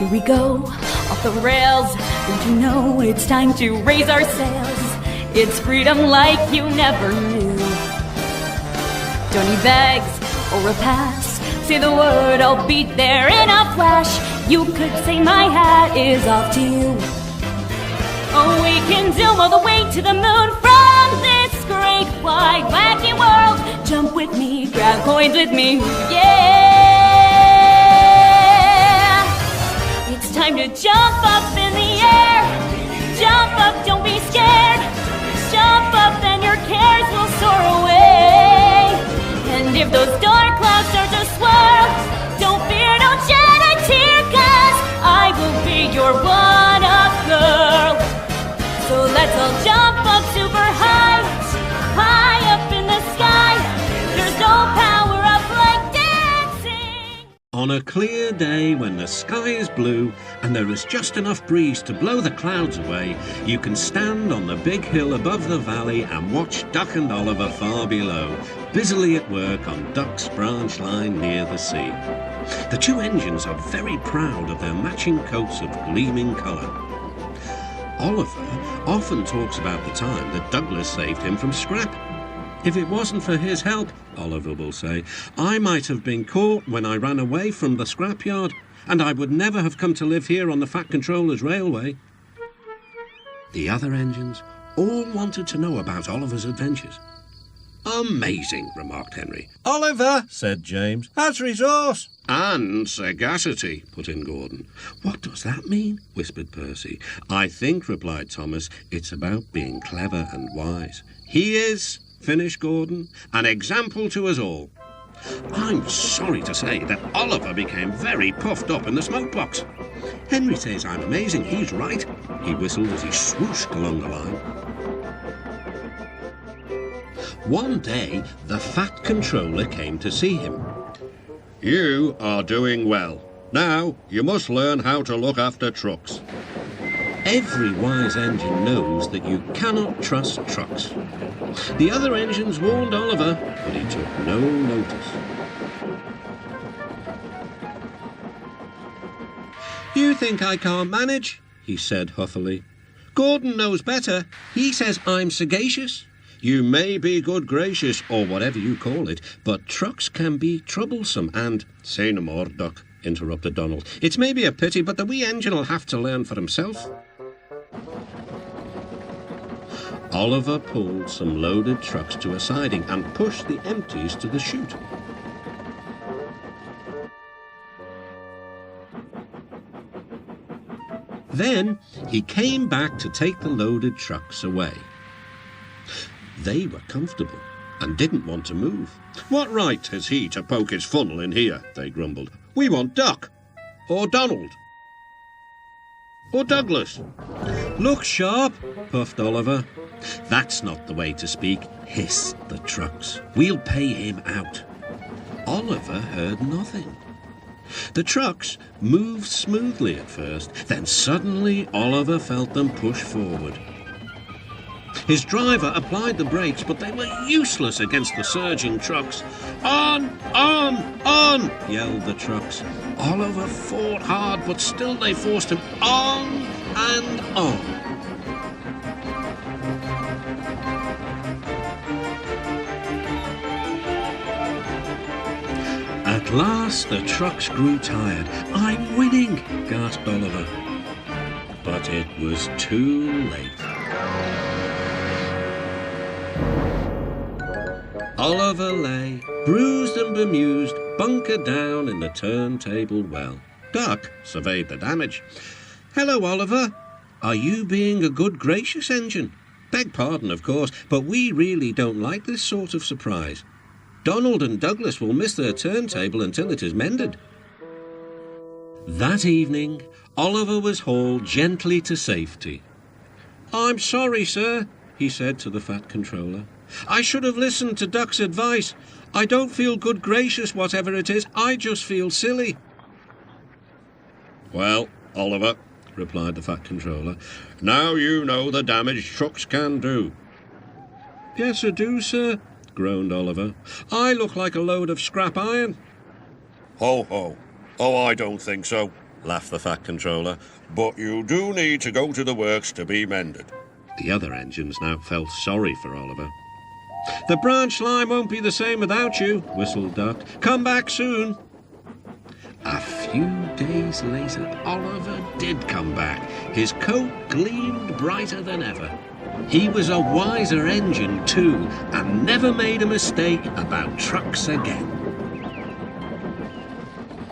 Here we go, off the rails. Don't you know it's time to raise our sails? It's freedom like you never knew. Don't need bags or a pass. Say the word, I'll be there in a flash. You could say my hat is off to you. Oh, we can zoom all the way to the moon from this great wide wacky world. Jump with me, grab coins with me, yeah! It's time to jump up in the air. Jump up, don't be scared. Jump up and your cares will soar away. And if those dark clouds start to swirl, don't fear, don't shed a tear, 'cause I will be your one-up girl. So let's all jump up super high, high up in the sky. There's no power up like dancing. On a clear day when the sky is blue and there is just enough breeze to blow the clouds away, you can stand on the big hill above the valley and watch Duck and Oliver far below, busily at work on Duck's branch line near the sea. The two engines are very proud of their matching coats of gleaming colour. Oliver often talks about the time that Douglas saved him from scrap. If it wasn't for his help, Oliver will say, I might have been caught when I ran away from the scrapyard, and I would never have come to live here on the Fat Controller's railway. The other engines all wanted to know about Oliver's adventures. Amazing, remarked Henry. Oliver, said James, has resource. And sagacity, put in Gordon. What does that mean? Whispered Percy. I think, replied Thomas, it's about being clever and wise. He is, finished Gordon, an example to us all. I'm sorry to say that Oliver became very puffed up in the smoke box. Henry says I'm amazing. He's right. He whistled as he swooshed along the line. One day, the Fat Controller came to see him. You are doing well. Now, you must learn how to look after trucks. Every wise engine knows that you cannot trust trucks. The other engines warned Oliver, but he took no notice. You think I can't manage? He said huffily. Gordon knows better. He says I'm sagacious. You may be good gracious, or whatever you call it, but trucks can be troublesome and— Say no more, Duck, interrupted Donald. It's maybe a pity, but the wee engine'll have to learn for himself. Oliver pulled some loaded trucks to a siding and pushed the empties to the chute. Then he came back to take the loaded trucks away. They were comfortable and didn't want to move. What right has he to poke his funnel in here? They grumbled. We want Duck, or Donald, or Douglas. Look sharp, puffed Oliver. That's not the way to speak, hissed the trucks. We'll pay him out. Oliver heard nothing. The trucks moved smoothly at first, then suddenly Oliver felt them push forward. His driver applied the brakes, but they were useless against the surging trucks. On, yelled the trucks. Oliver fought hard, but still they forced him on and on. At last the trucks grew tired. I'm winning, gasped Oliver. But it was too late. Oliver lay, bruised and bemused, bunkered down in the turntable well. Duck surveyed the damage. Hello, Oliver. Are you being a good gracious engine? Beg pardon, of course, but we really don't like this sort of surprise. Donald and Douglas will miss their turntable until it is mended. That evening, Oliver was hauled gently to safety. I'm sorry, sir, he said to the Fat Controller. I should have listened to Duck's advice. I don't feel good gracious, whatever it is. I just feel silly. Well, Oliver, replied the Fat Controller, now you know the damage trucks can do. Yes, I do, sir, groaned Oliver. I look like a load of scrap iron. Ho, ho. Oh, I don't think so. laughed the Fat Controller. But you do need to go to the works to be mended. The other engines now felt sorry for Oliver. The branch line won't be the same without you, whistled Duck. Come back soon. A few days later, Oliver did come back. His coat gleamed brighter than ever. He was a wiser engine too, and never made a mistake about trucks again.